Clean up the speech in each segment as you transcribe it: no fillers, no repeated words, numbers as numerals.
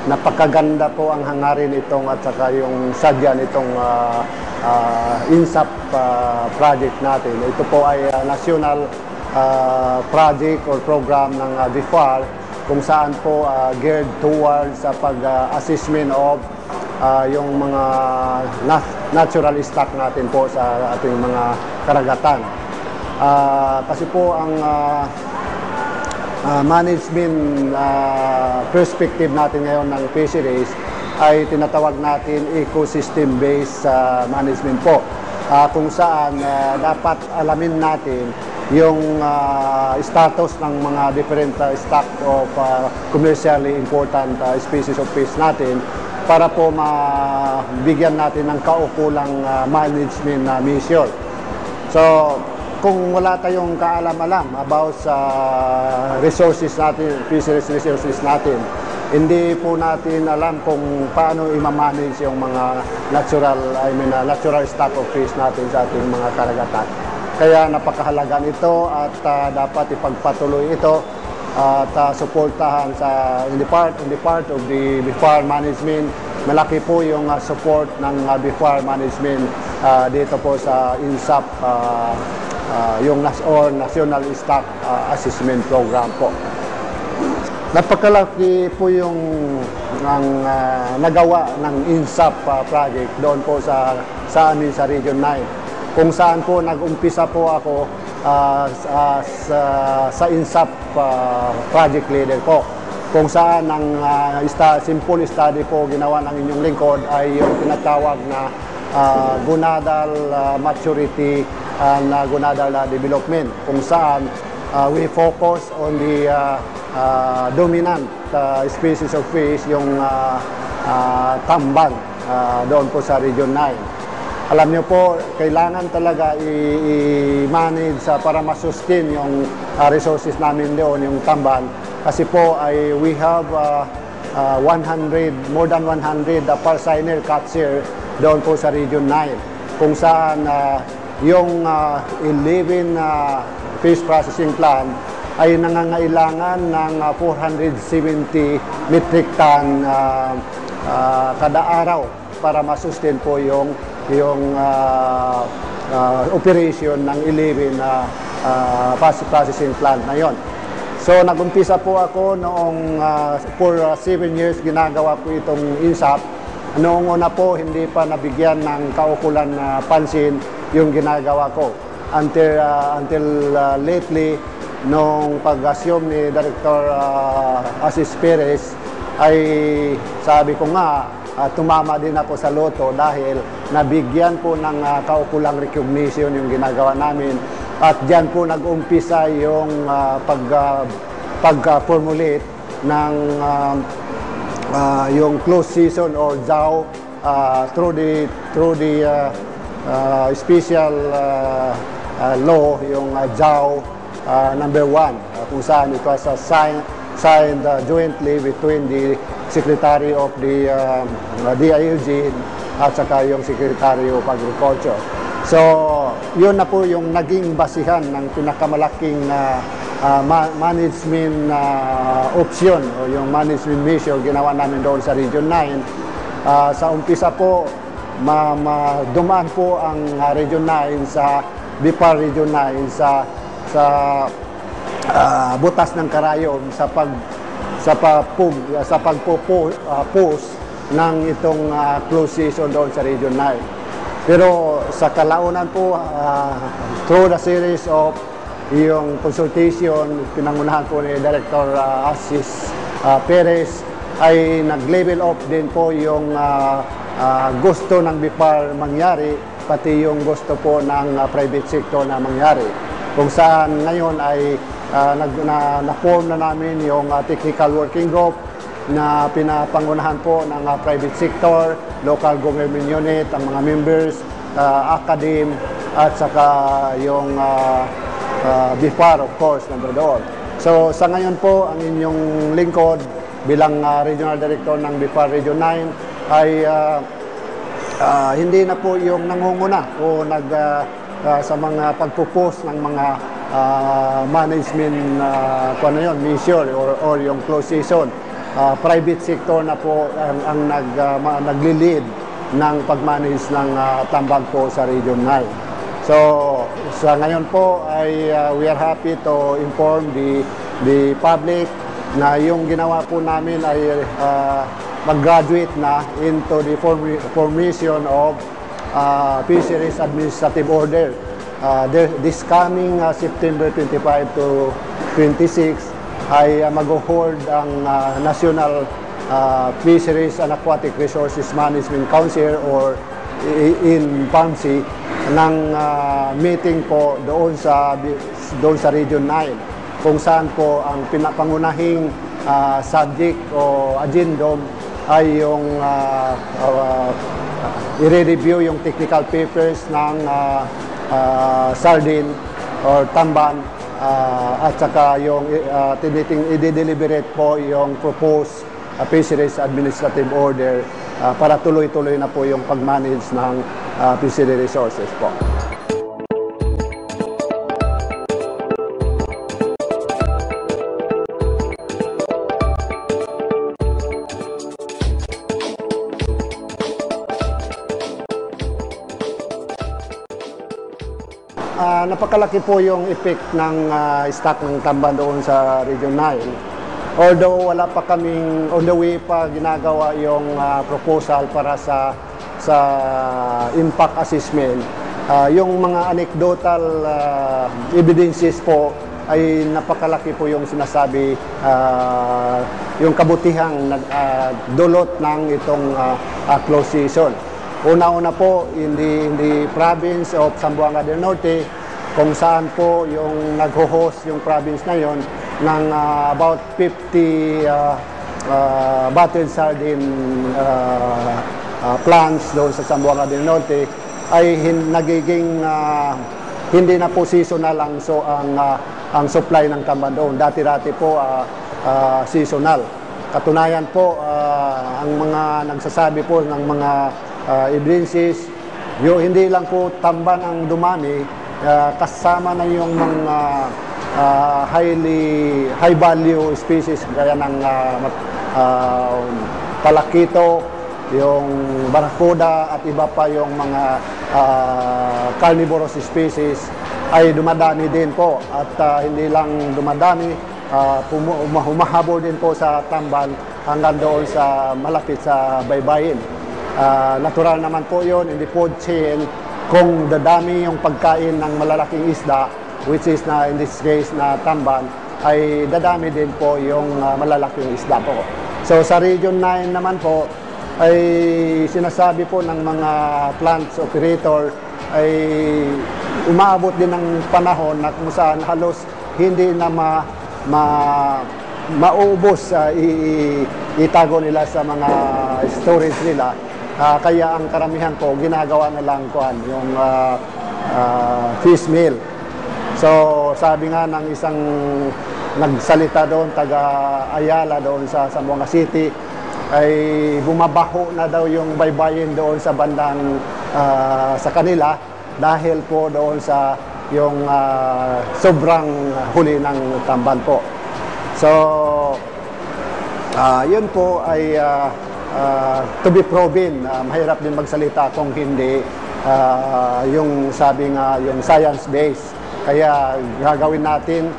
napakaganda po ang hangarin itong at saka yung sadya nitong INSAP project natin. Ito po ay national project or program ng BIFAR kung saan po geared towards sa pag-assessment of yung mga natural stock natin po sa ating mga karagatan. Kasi po ang management perspective natin ngayon ng fisheries ay tinatawag natin ecosystem-based management po. Kung saan dapat alamin natin yung status ng mga different stock of commercially important species of fish natin para po mabigyan natin ng kaukulang management mission. So, kung wala tayong kaalam-alam about sa resources natin, fisheries resources natin, hindi po natin alam kung paano i-manage yung mga natural stock of fish natin sa ating mga karagatan. Kaya napakahalaga nito at dapat ipagpatuloy ito at suportahan in the part of the BIFAR management. Malaki po yung support ng BIFAR management dito po sa INSAP, yung National Stock Assessment Program po. Napakalaki po yung nagawa ng INSAP project doon po sa amin sa Region 9. Kung saan po nag-umpisa po ako sa INSAP project leader po. Kung saan ang simple study po ginawa ng inyong lingkod ay yung tinatawag na gonadal maturity and gonadal development, kung saan we focus on the dominant species of fish, yung tamban doon po sa Region 9. Alam niyo po, kailangan talaga i-manage para masustain yung resources namin doon, yung tamban. Kasi po we have more than 100 parciner catcher doon po sa Region 9, kung saan yung 11 fish processing plant ay nangangailangan ng 470 metric ton kada araw para masustain po yung operation ng 11 processing plant na yon. So nagumpisa po ako noong for 7 years ginagawa ko itong INSAP. Noong una po hindi pa nabigyan ng kaukulan na pansin yung ginagawa ko until lately nung pag-assume ni Director Asis Perez ay sabi ko nga tumama din ako sa loto dahil nabigyan po ng kaukulang recognition yung ginagawa namin at diyan po nag-umpisa yung pag-formulate ng yung closed season or ZAO through the special law, yung ZAO number 1, kung saan it was signed jointly between the Secretary of the DILG at saka yung Secretary of Agriculture. So, yun na po yung naging basihan ng pinakamalaking management option o yung management mission ginawa namin doon sa Region 9. Sa umpisa po, dumaan po ang Region 9 sa BIFAR Region 9 sa butas ng karayom sa pagpo-post ng itong closed season doon sa Region 9. Pero sa kalaunan po, through the series of yung consultation, pinangunahan po ni Director Asis Perez, ay nag-level up din po yung gusto ng BIFAR mangyari, pati yung gusto po ng private sector na mangyari. Kung saan ngayon ay na-form na namin yung technical working group na pinapangunahan po ng private sector, local government unit, ang mga members, academe, at saka yung BIFAR, of course, nandoon. So sa ngayon po, ang inyong lingkod bilang Regional Director ng BIFAR Region 9 ay hindi na po yung nangunguna o sa mga pagpo-post ng mga management mission or yung closed season. private sector na po ang nagli-lead ng pag-manage ng tambag po sa Region 9. So sa ngayon po ay we are happy to inform the public na yung ginawa po namin ay mag-graduate na into the formation of Fisheries Administrative Order. This coming September 25 to 26 ay mag-hold ang National Fisheries and Aquatic Resources Management Council or in PAMC ng meeting po doon sa Region 9 kung saan po ang pangunahing subject o agendum ay yung i-review yung technical papers ng sardine or tamban at saka yung i-deliberate po yung proposed Fisheries Administrative Order para tuloy-tuloy na po yung pag-manage ng fishery resources po. Napakalaki po yung effect ng stock ng tamban doon sa Region 9. Although wala pa kaming on the way pa ginagawa yung proposal para sa impact assessment, yung mga anecdotal evidences po ay napakalaki po yung sinasabi, yung kabutihang dulot ng itong close season. Una-una po in the province of Zamboanga del Norte, kung saan po yung nag-host yung province na yon ng about 50 bottled sardine plants doon sa Zamboanga del Norte ay nagiging hindi na po seasonal ang supply ng tamban doon. Dati-dati po seasonal. Katunayan po ang mga nagsasabi po ng mga evidences, hindi lang po tamban ang dumami, kasama na yung mga high value species gaya ng palakito, yung barracuda at iba pa yung mga carnivorous species ay dumadami din po at hindi lang dumadami, humahabol din po sa tamban hanggang doon sa malapit sa baybayin. Natural naman po yun in the food chain. Kung dadami yung pagkain ng malalaking isda, which is na in this case na tamban, ay dadami din po yung malalaking isda po. So sa Region 9 naman po ay sinasabi po ng mga plants operator ay umaabot din ng panahon na kung saan halos hindi na maubos, itago nila sa mga storage nila. Kaya ang karamihan po ginagawa na lang yung fish meal. So sabi nga ng isang nagsalita doon, taga Ayala doon sa Zamboanga City, ay bumabaho na daw yung baybayin doon sa bandang sa kanila dahil po doon sa yung sobrang huli ng tamban po. So yun po ay to be proven. Mahirap din magsalita kung hindi yung sabi nga yung science based. Kaya gagawin natin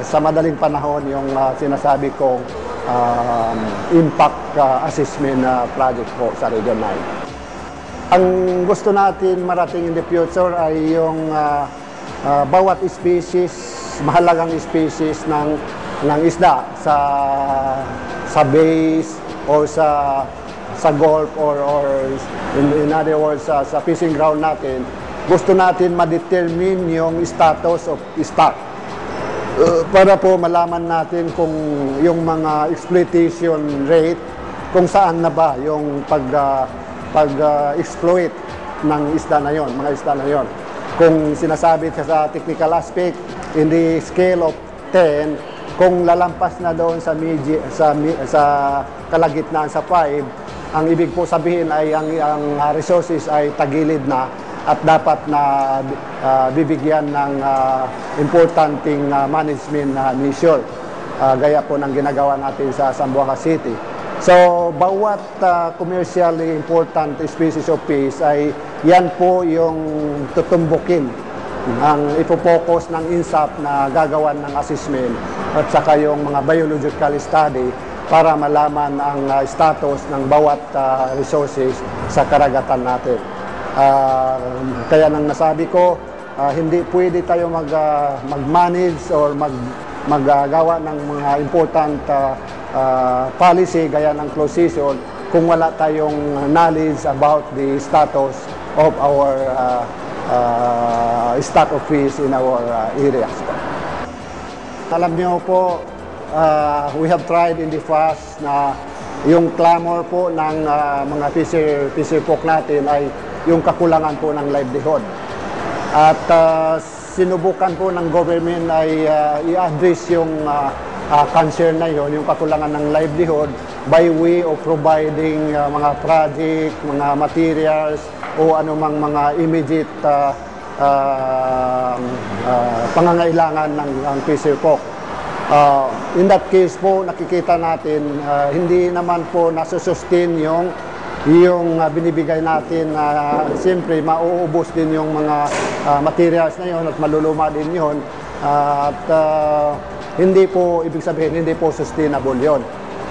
sa madaling panahon yung sinasabi kong impact assessment project po sa Region 9. Ang gusto natin marating in the future ay yung bawat species, mahalagang species ng isda sa base or sa Gulf or in other words sa fishing ground natin, gusto natin ma-determine yung status of stock para po malaman natin kung yung mga exploitation rate, kung saan na ba yung pag-exploit ng isda na yon, mga isda na yon. Kung sinasabi sa technical aspect, in the scale of 10, kung lalampas na doon sa kalagitnaan sa 5, ang ibig po sabihin ay ang resources ay tagilid na at dapat na bibigyan ng importanteng management measure. gaya po ng ginagawa natin sa Zamboanga City. So, bawat commercially important species of fish ay yan po yung tutumbukin ang ipopokus ng INSAP na gagawan ng assessment at saka yung mga biological study para malaman ang status ng bawat resources sa karagatan natin. Kaya nang nasabi ko, hindi pwede tayo mag-manage or maggagawa ng mga important policy gaya ng closed season kung wala tayong knowledge about the status of our stock of fish in our areas. Alam niyo po, we have tried in the past na yung clamor po ng mga fisher folk natin ay yung kakulangan po ng livelihood. At sinubukan po ng government ay i-address yung concern na yun, yung kakulangan ng livelihood by way of providing mga project, mga materials o anumang mga immediate pangangailangan ng fisher folk. In that case po, nakikita natin, hindi naman po nasusustain yung binibigay natin. Siyempre, mauubos din yung mga materials na yun at maluluma din yun. At hindi po, ibig sabihin, hindi po sustainable yun.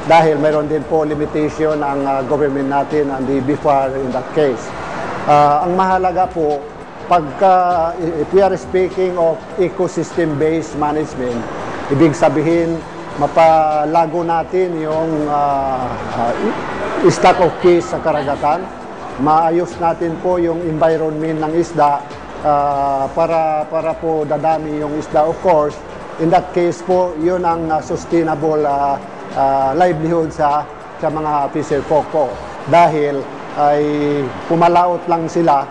Dahil mayroon din po limitation ang government natin and the BFAR in that case. Ang mahalaga po, if we are speaking of ecosystem-based management, ibig sabihin, mapalago natin yung stock of fish sa karagatan, maayos natin po yung environment ng isda para po dadami yung isda, of course. In that case po, yun ang sustainable livelihood sa mga fisher folk po. Dahil ay pumalaot lang sila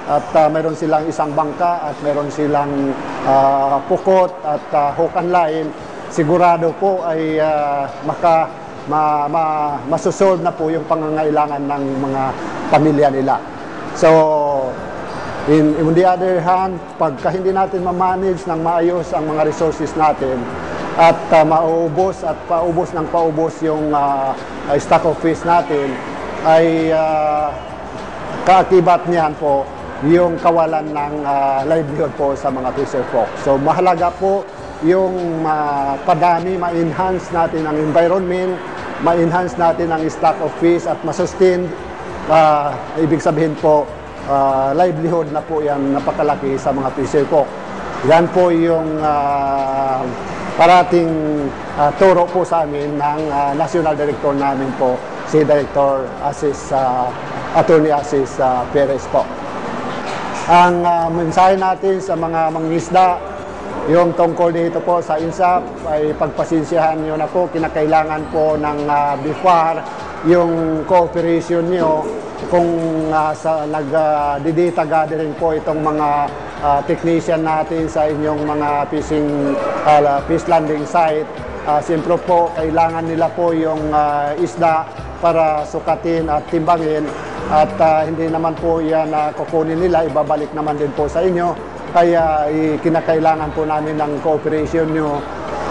at mayroon silang isang bangka at mayroon silang pukot at hook and line, sigurado po ay masusolve na po yung pangangailangan ng mga pamilya nila. So, on the other hand, pagka hindi natin ma-manage ng maayos ang mga resources natin at maubos at paubos ng paubos yung stock of fish natin, ay kaakibat niyan po yung kawalan ng livelihood po sa mga fisher folk. So mahalaga po yung padami, ma-enhance natin ang environment, ma-enhance natin ang stock of fish at ma-sustain, ibig sabihin po, livelihood na po yan napakalaki sa mga fisher folk. Yan po yung parating turo po sa amin ng National Director namin po, si Director Attorney Asis Perez po. Ang mensahe natin sa mga mangingisda, yung tungkol dito po sa INSAP, ay pagpasensyahan nyo na po, kinakailangan po ng BFAR yung cooperation nyo kung nag-data gathering po itong mga technician natin sa inyong mga fish landing site. Siyempre po, kailangan nila po yung isda para sukatin at timbangin at hindi naman po yan kukunin nila, ibabalik naman din po sa inyo. Kaya kinakailangan po namin ng cooperation nyo.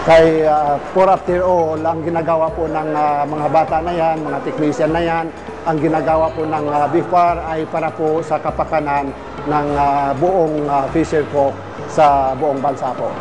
Kaya for after all, ang ginagawa po ng mga bata na yan, mga technician na yan, ang ginagawa po ng BFAR ay para po sa kapakanan ng buong fisher folk sa buong bansa po.